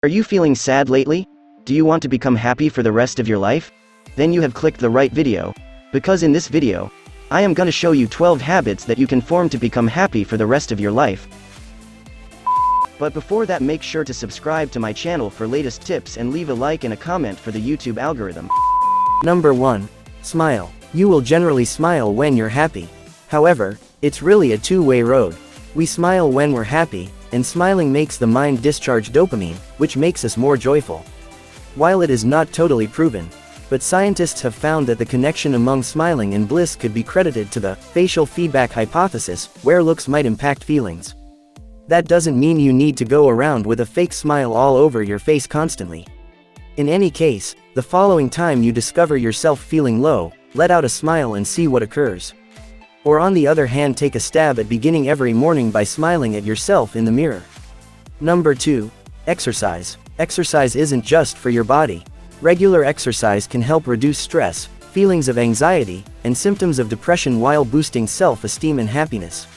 Are you feeling sad lately? Do you want to become happy for the rest of your life? Then you have clicked the right video, because in this video, I am gonna show you 12 habits that you can form to become happy for the rest of your life. But before that, make sure to subscribe to my channel for latest tips and leave a like and a comment for the YouTube algorithm. Number 1. Smile. You will generally smile when you're happy. However, it's really a two-way road. We smile when we're happy, and smiling makes the mind discharge dopamine, which makes us more joyful. While it is not totally proven, but scientists have found that the connection among smiling and bliss could be credited to the facial feedback hypothesis, where looks might impact feelings. That doesn't mean you need to go around with a fake smile all over your face constantly. In any case, the following time you discover yourself feeling low, let out a smile and see what occurs. Or on the other hand, take a stab at beginning every morning by smiling at yourself in the mirror. Number 2. Exercise. Exercise isn't just for your body. Regular exercise can help reduce stress, feelings of anxiety, and symptoms of depression while boosting self-esteem and happiness.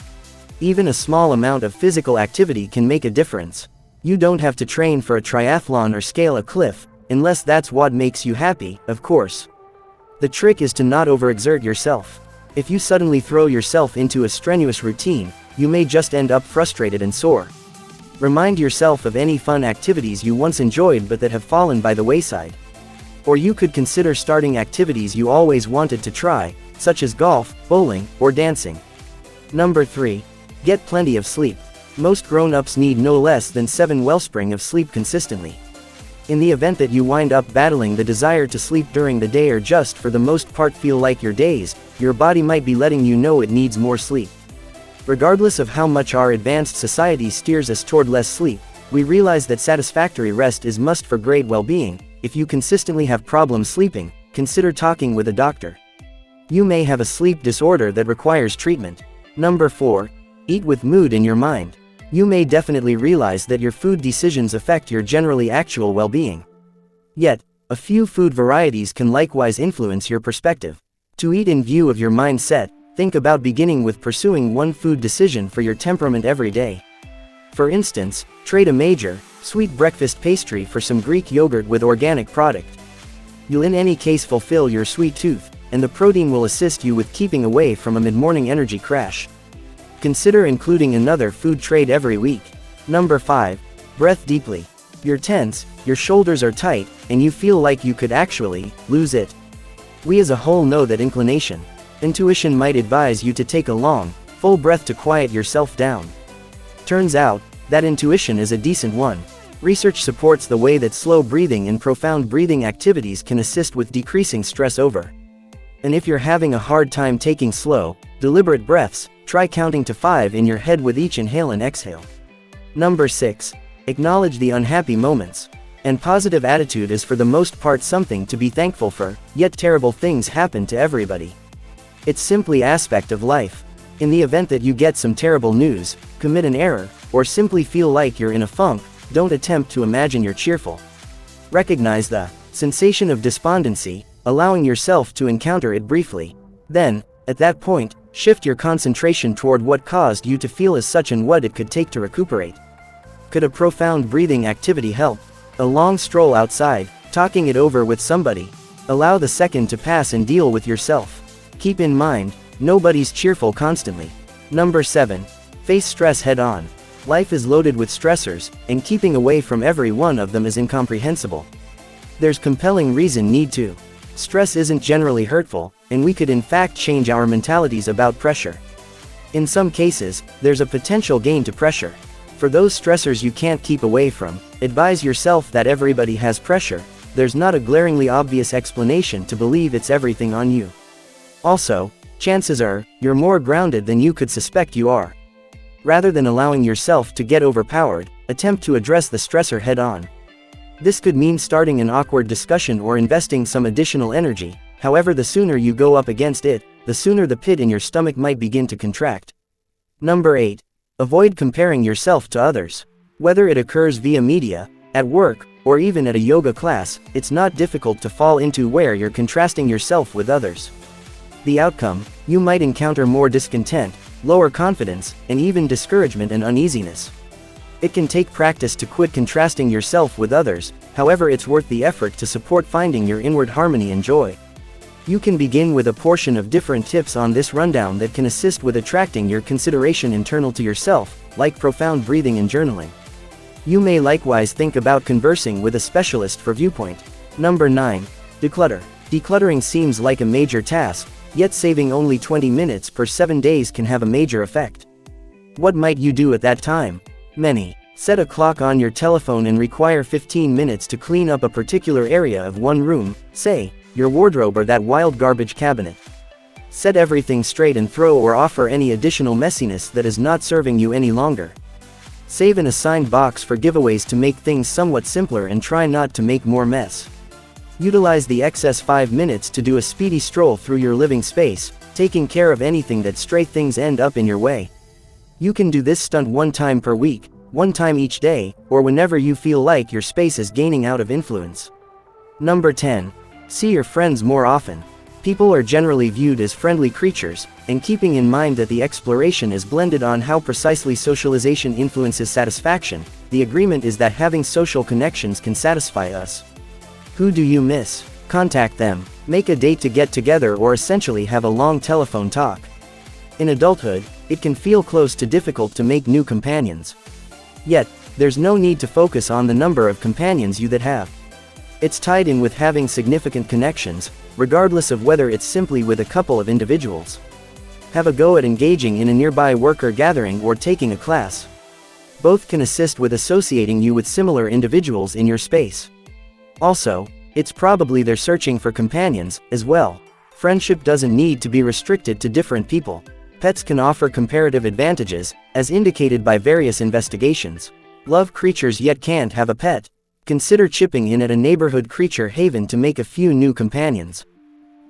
Even a small amount of physical activity can make a difference. You don't have to train for a triathlon or scale a cliff, unless that's what makes you happy, of course. The trick is to not overexert yourself. If you suddenly throw yourself into a strenuous routine, you may just end up frustrated and sore. Remind yourself of any fun activities you once enjoyed but that have fallen by the wayside. Or you could consider starting activities you always wanted to try, such as golf, bowling, or dancing. Number 3. Get plenty of sleep. Most grown-ups need no less than 7 wellspring of sleep consistently. In the event that you wind up battling the desire to sleep during the day or just for the most part feel like your days, your body might be letting you know it needs more sleep. Regardless of how much our advanced society steers us toward less sleep, we realize that satisfactory rest is must for great well-being. If you consistently have problems sleeping, consider talking with a doctor. You may have a sleep disorder that requires treatment. Number 4. Eat with mood in your mind. You may definitely realize that your food decisions affect your generally actual well-being. Yet, a few food varieties can likewise influence your perspective. To eat in view of your mindset, think about beginning with pursuing one food decision for your temperament every day. For instance, trade a major, sweet breakfast pastry for some Greek yogurt with organic product. You'll in any case fulfill your sweet tooth, and the protein will assist you with keeping away from a mid-morning energy crash. Consider including another food trade every week. Number 5. Breathe deeply. You're tense, your shoulders are tight, and you feel like you could actually lose it. We as a whole know that inclination. Intuition might advise you to take a long, full breath to quiet yourself down. Turns out, that intuition is a decent one. Research supports the way that slow breathing and profound breathing activities can assist with decreasing stress over. And if you're having a hard time taking slow, deliberate breaths, try counting to 5 in your head with each inhale and exhale. Number 6. Acknowledge the unhappy moments. And positive attitude is for the most part something to be thankful for, yet terrible things happen to everybody. It's simply an aspect of life. In the event that you get some terrible news, commit an error, or simply feel like you're in a funk, don't attempt to imagine you're cheerful. Recognize the sensation of despondency, allowing yourself to encounter it briefly. Then, at that point, shift your concentration toward what caused you to feel as such and what it could take to recuperate. Could a profound breathing activity help? A long stroll outside, talking it over with somebody. Allow the second to pass and deal with yourself. Keep in mind, nobody's cheerful constantly. Number 7. Face stress head-on. Life is loaded with stressors, and keeping away from every one of them is incomprehensible. There's compelling reason need to. Stress isn't generally hurtful, and we could in fact change our mentalities about pressure. In some cases, there's a potential gain to pressure. For those stressors you can't keep away from, advise yourself that everybody has pressure. There's not a glaringly obvious explanation to believe it's everything on you. Also, chances are, you're more grounded than you could suspect you are. Rather than allowing yourself to get overpowered, attempt to address the stressor head-on. This could mean starting an awkward discussion or investing some additional energy. However, the sooner you go up against it, the sooner the pit in your stomach might begin to contract. Number 8. Avoid comparing yourself to others. Whether it occurs via media, at work, or even at a yoga class, it's not difficult to fall into where you're contrasting yourself with others. The outcome, you might encounter more discontent, lower confidence, and even discouragement and uneasiness. It can take practice to quit contrasting yourself with others, however it's worth the effort to support finding your inward harmony and joy. You can begin with a portion of different tips on this rundown that can assist with attracting your consideration internal to yourself, like profound breathing and journaling. You may likewise think about conversing with a specialist for viewpoint. Number 9. Declutter. Decluttering seems like a major task, yet saving only 20 minutes per 7 days can have a major effect. What might you do at that time? Many. Set a clock on your telephone and require 15 minutes to clean up a particular area of one room, say, your wardrobe or that wild garbage cabinet. Set everything straight and throw or offer any additional messiness that is not serving you any longer. Save an assigned box for giveaways to make things somewhat simpler and try not to make more mess. Utilize the excess 5 minutes to do a speedy stroll through your living space, taking care of anything that stray things end up in your way. You can do this stunt one time per week, one time each day, or whenever you feel like your space is gaining out of influence. Number 10. See your friends more often. People are generally viewed as friendly creatures, and keeping in mind that the exploration is blended on how precisely socialization influences satisfaction, the agreement is that having social connections can satisfy us. Who do you miss? Contact them. Make a date to get together or essentially have a long telephone talk. In adulthood, it can feel close to difficult to make new companions. Yet, there's no need to focus on the number of companions you that have. It's tied in with having significant connections, regardless of whether it's simply with a couple of individuals. Have a go at engaging in a nearby work or gathering or taking a class. Both can assist with associating you with similar individuals in your space. Also, it's probably they're searching for companions, as well. Friendship doesn't need to be restricted to different people. Pets can offer comparative advantages, as indicated by various investigations. Love creatures yet can't have a pet? Consider chipping in at a neighborhood creature haven to make a few new companions.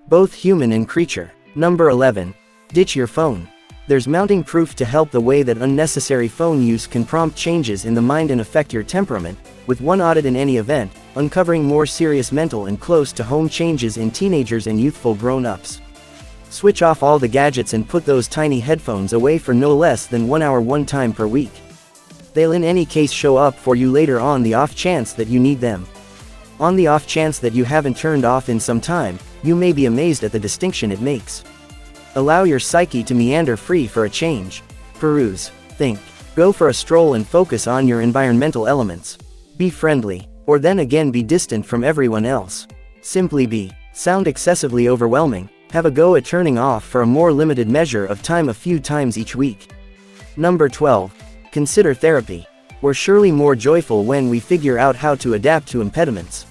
Both human and creature. Number 11. Ditch your phone. There's mounting proof to help the way that unnecessary phone use can prompt changes in the mind and affect your temperament, with one audit in any event, uncovering more serious mental and close-to-home changes in teenagers and youthful grown-ups. Switch off all the gadgets and put those tiny headphones away for no less than 1 hour one time per week. They'll in any case show up for you later on the off chance that you need them. On the off chance that you haven't turned off in some time, you may be amazed at the distinction it makes. Allow your psyche to meander free for a change. Peruse, think, go for a stroll and focus on your environmental elements. Be friendly, or then again be distant from everyone else. Simply be. Sound excessively overwhelming? Have a go at turning off for a more limited measure of time a few times each week. Number 12. Consider therapy. We're surely more joyful when we figure out how to adapt to impediments.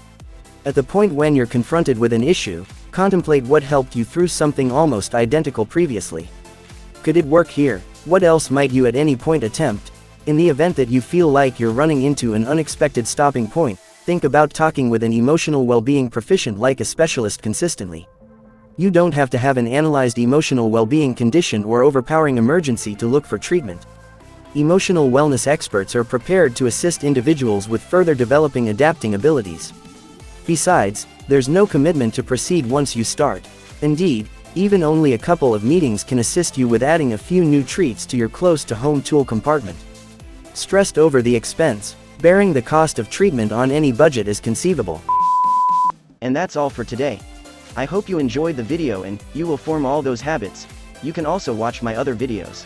At the point when you're confronted with an issue, contemplate what helped you through something almost identical previously. Could it work here? What else might you at any point attempt? In the event that you feel like you're running into an unexpected stopping point, think about talking with an emotional well-being proficient like a specialist consistently. You don't have to have an analyzed emotional well-being condition or overpowering emergency to look for treatment. Emotional wellness experts are prepared to assist individuals with further developing adapting abilities. Besides, there's no commitment to proceed once you start. Indeed, even only a couple of meetings can assist you with adding a few new treats to your close-to-home tool compartment. Stressed over the expense, bearing the cost of treatment on any budget is conceivable. And that's all for today. I hope you enjoyed the video and you will form all those habits. You can also watch my other videos.